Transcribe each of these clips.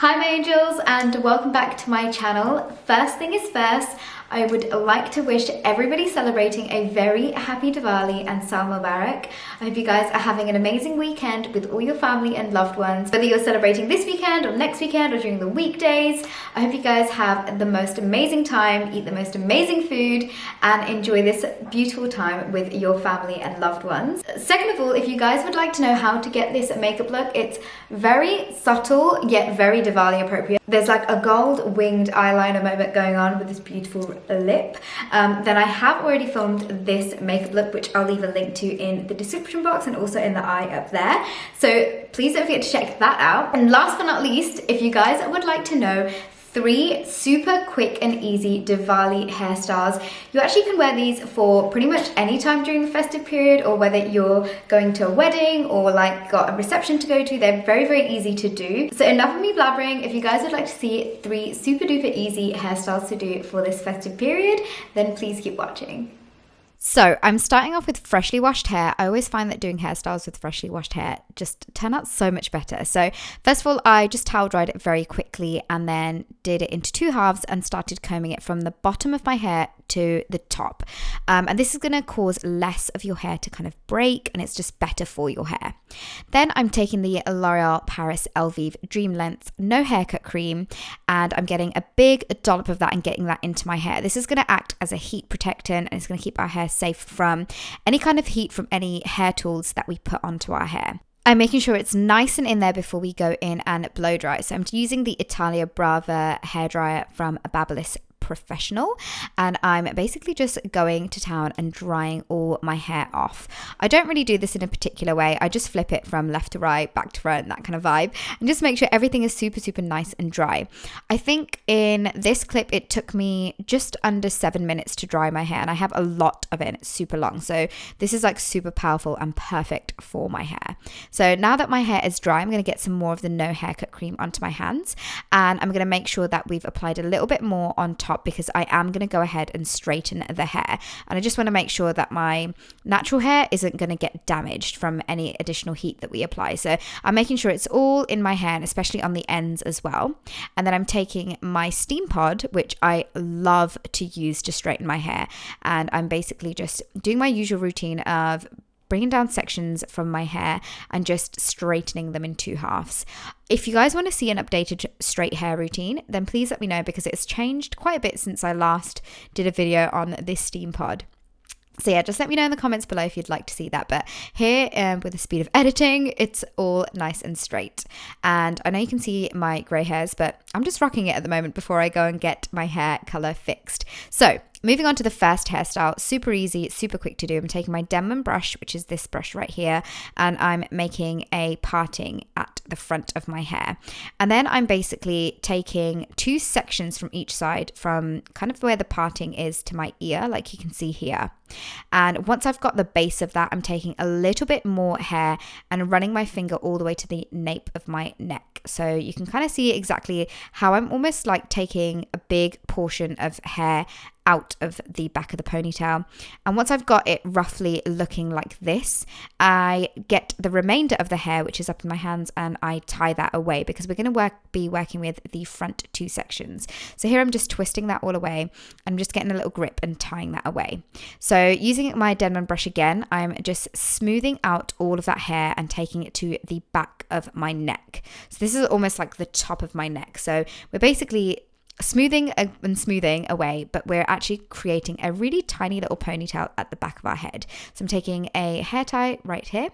Hi my angels, and welcome back to my channel. First thing is first, I would like to wish everybody celebrating a very happy Diwali and Sal Mubarak. I hope you guys are having an amazing weekend with all your family and loved ones. Whether you're celebrating this weekend or next weekend or during the weekdays, I hope you guys have the most amazing time, eat the most amazing food, and enjoy this beautiful time with your family and loved ones. Second of all, if you guys would like to know how to get this makeup look, it's very subtle yet very Diwali appropriate. There's like a gold winged eyeliner moment going on with this beautiful lip. Then I have already filmed this makeup look, which I'll leave a link to in the description box and also in the eye up there. So please don't forget to check that out. And last but not least, if you guys would like to know 3 super quick and easy Diwali hairstyles. You actually can wear these for pretty much any time during the festive period, or whether you're going to a wedding or like got a reception to go to. They're very, very easy to do. So enough of me blabbering. If you guys would like to see 3 super duper easy hairstyles to do for this festive period, then please keep watching. So I'm starting off with freshly washed hair. I always find that doing hairstyles with freshly washed hair just turn out so much better. So first of all, I just towel dried it very quickly and then did it into 2 halves and started combing it from the bottom of my hair to the top. And this is going to cause less of your hair to kind of break, and it's just better for your hair. Then I'm taking the L'Oreal Paris Elvive Dream Length No Haircut Cream, and I'm getting a big dollop of that and getting that into my hair. This is going to act as a heat protectant, and it's going to keep our hair safe from any kind of heat from any hair tools that we put onto our hair. I'm making sure it's nice and in there before we go in and blow dry. So I'm using the Italia Brava hairdryer from Babyliss Professional, and I'm basically just going to town and drying all my hair off. I don't really do this in a particular way. I just flip it from left to right, back to front, that kind of vibe, and just make sure everything is super, super nice and dry. I think in this clip, it took me just under 7 minutes to dry my hair, and I have a lot of it and it's super long. So this is like super powerful and perfect for my hair. So now that my hair is dry, I'm going to get some more of the No Haircut Cream onto my hands, and I'm going to make sure that we've applied a little bit more on top, because I am going to go ahead and straighten the hair, and I just want to make sure that my natural hair isn't going to get damaged from any additional heat that we apply. So I'm making sure it's all in my hair, and especially on the ends as well. And then I'm taking my steam pod, which I love to use to straighten my hair, and I'm basically just doing my usual routine of bringing down sections from my hair and just straightening them in 2 halves. If you guys want to see an updated straight hair routine, then please let me know, because it's changed quite a bit since I last did a video on this steam pod. So yeah, just let me know in the comments below if you'd like to see that. But here, with the speed of editing, it's all nice and straight. And I know you can see my grey hairs, but I'm just rocking it at the moment before I go and get my hair colour fixed. So moving on to the first hairstyle, super easy, super quick to do. I'm taking my Denman brush, which is this brush right here, and I'm making a parting at the front of my hair. And then I'm basically taking 2 sections from each side, from kind of where the parting is to my ear, like you can see here. And once I've got the base of that, I'm taking a little bit more hair and running my finger all the way to the nape of my neck. So you can kind of see exactly how I'm almost like taking a big portion of hair out of the back of the ponytail. And once I've got it roughly looking like this, I get the remainder of the hair, which is up in my hands, and I tie that away, because we're going to be working with the front 2 sections. So here I'm just twisting that all away. I'm just getting a little grip and tying that away. So using my Denman brush again, I'm just smoothing out all of that hair and taking it to the back of my neck. So this is almost like the top of my neck. So we're basically smoothing and smoothing away, but we're actually creating a really tiny little ponytail at the back of our head. So I'm taking a hair tie right here,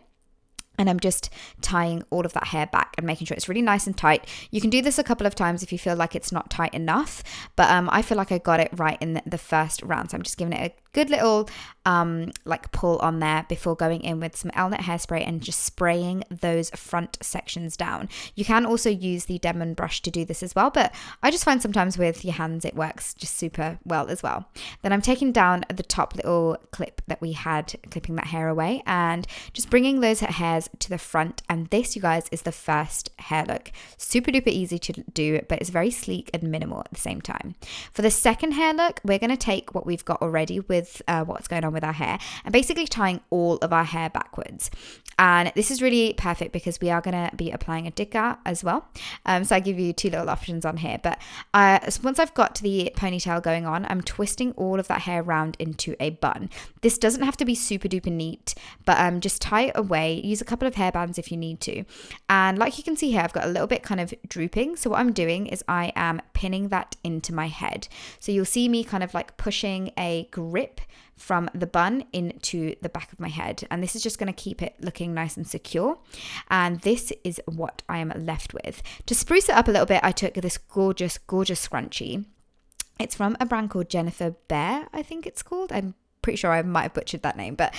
and I'm just tying all of that hair back and making sure it's really nice and tight. You can do this a couple of times if you feel like it's not tight enough, but I feel like I got it right in the first round. So I'm just giving it a good little like pull on there before going in with some Elnet hairspray and just spraying those front sections down. You can also use the Denman brush to do this as well, but I just find sometimes with your hands it works just super well as well. Then I'm taking down the top little clip that we had, clipping that hair away, and just bringing those hairs to the front. And this, you guys, is the first hair look. Super duper easy to do, but it's very sleek and minimal at the same time. For the second hair look, we're going to take what we've got already with what's going on with our hair, and basically tying all of our hair backwards. And this is really perfect because we are going to be applying a digger as well. So I give you two little options on here. But so once I've got the ponytail going on, I'm twisting all of that hair around into a bun. This doesn't have to be super duper neat, but just tie it away. Use a couple of hair bands if you need to. And like you can see here, I've got a little bit kind of drooping. So what I'm doing is I am pinning that into my head. So you'll see me kind of like pushing a grip from the bun into the back of my head, and this is just going to keep it looking nice and secure. And this is what I am left with. To spruce it up a little bit, I took this gorgeous scrunchie. It's from a brand called Jennifer Behr, I think it's called. I'm pretty sure I might have butchered that name, but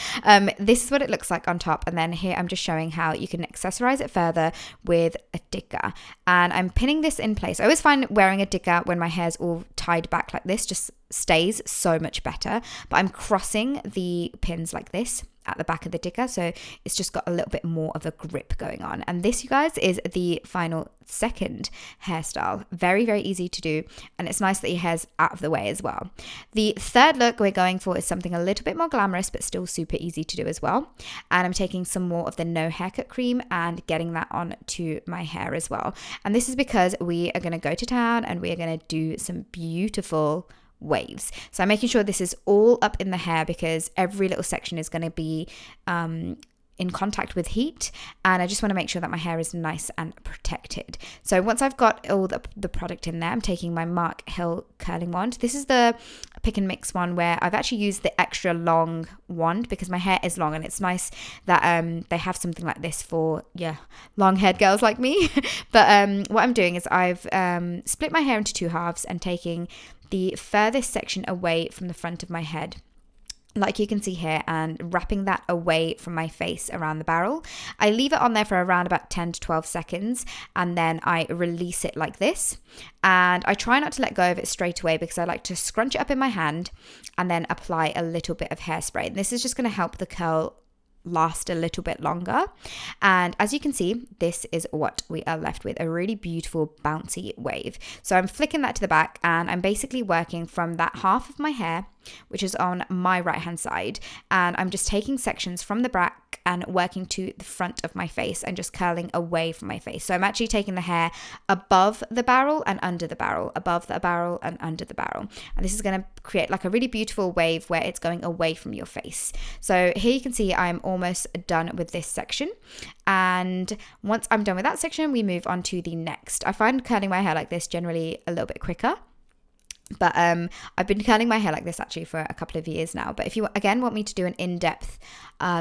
this is what it looks like on top. And then here I'm just showing how you can accessorize it further with a digger, and I'm pinning this in place. I always find wearing a digger when my hair's all tied back like this just stays so much better, but I'm crossing the pins like this at the back of the digger, so it's just got a little bit more of a grip going on. And this, you guys, is the final second hairstyle. Very, very easy to do, and it's nice that your hair's out of the way as well. The third look we're going for is something a little bit more glamorous, but still super easy to do as well. And I'm taking some more of the No Haircut cream and getting that on to my hair as well. And this is because we are going to go to town and we are going to do some beautiful waves. So I'm making sure this is all up in the hair because every little section is going to be in contact with heat, and I just want to make sure that my hair is nice and protected. So once I've got all the product in there, I'm taking my Mark Hill curling wand. This is the pick and mix one where I've actually used the extra long wand because my hair is long, and it's nice that they have something like this for long haired girls like me. But what I'm doing is I've split my hair into two halves and taking the furthest section away from the front of my head, like you can see here, and wrapping that away from my face around the barrel. I leave it on there for around about 10 to 12 seconds, and then I release it like this. And I try not to let go of it straight away because I like to scrunch it up in my hand and then apply a little bit of hairspray. And this is just going to help the curl last a little bit longer. And as you can see, this is what we are left with, a really beautiful bouncy wave. So I'm flicking that to the back, and I'm basically working from that half of my hair, which is on my right hand side, and I'm just taking sections from the back and working to the front of my face and just curling away from my face. So I'm actually taking the hair above the barrel and under the barrel, above the barrel and under the barrel. And this is going to create like a really beautiful wave where it's going away from your face. So here you can see I'm almost done with this section. And once I'm done with that section, we move on to the next. I find curling my hair like this generally a little bit quicker. But I've been curling my hair like this actually for a couple of years now. But if you again want me to do an in-depth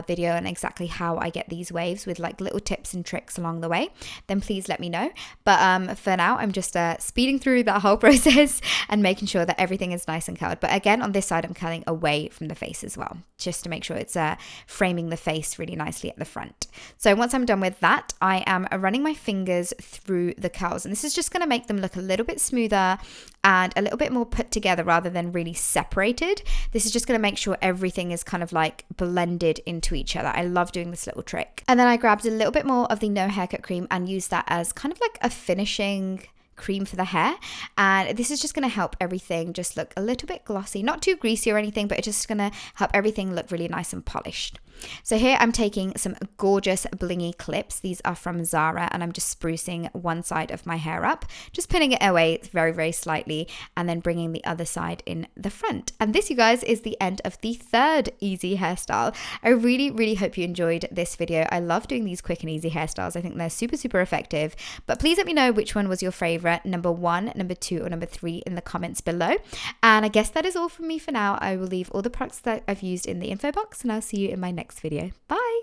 video on exactly how I get these waves with like little tips and tricks along the way, then please let me know. But for now, I'm just speeding through that whole process and making sure that everything is nice and curled. But again, on this side, I'm curling away from the face as well, just to make sure it's framing the face really nicely at the front. So once I'm done with that, I am running my fingers through the curls, and this is just going to make them look a little bit smoother and a little bit more put together rather than really separated. This is just going to make sure everything is kind of like blended into each other. I love doing this little trick. And then I grabbed a little bit more of the No Haircut cream and used that as kind of like a finishing cream for the hair, and this is just going to help everything just look a little bit glossy, not too greasy or anything, but it's just going to help everything look really nice and polished. So here I'm taking some gorgeous blingy clips. These are from Zara, and I'm just sprucing one side of my hair up, just pinning it away very, very slightly, and then bringing the other side in the front. And this, you guys, is the end of the third easy hairstyle. I really, really hope you enjoyed this video. I love doing these quick and easy hairstyles. I think they're super, super effective. But please let me know which one was your favorite, number 1, number 2, or number 3 in the comments below. And I guess that is all from me for now. I will leave all the products that I've used in the info box, and I'll see you in my next video. Bye.